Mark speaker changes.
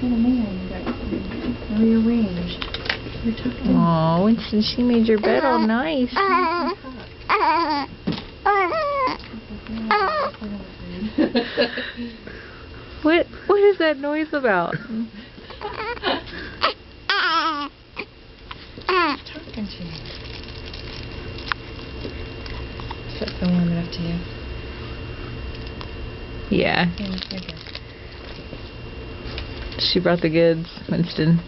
Speaker 1: What a man you got. Rearranged. You're tucked in.
Speaker 2: Aw, Winston, she made your bed all nice. What is that noise about?
Speaker 1: Talking to you. So I warm it up to you.
Speaker 2: Yeah.
Speaker 1: Yeah, okay.
Speaker 2: She brought the goods, Winston.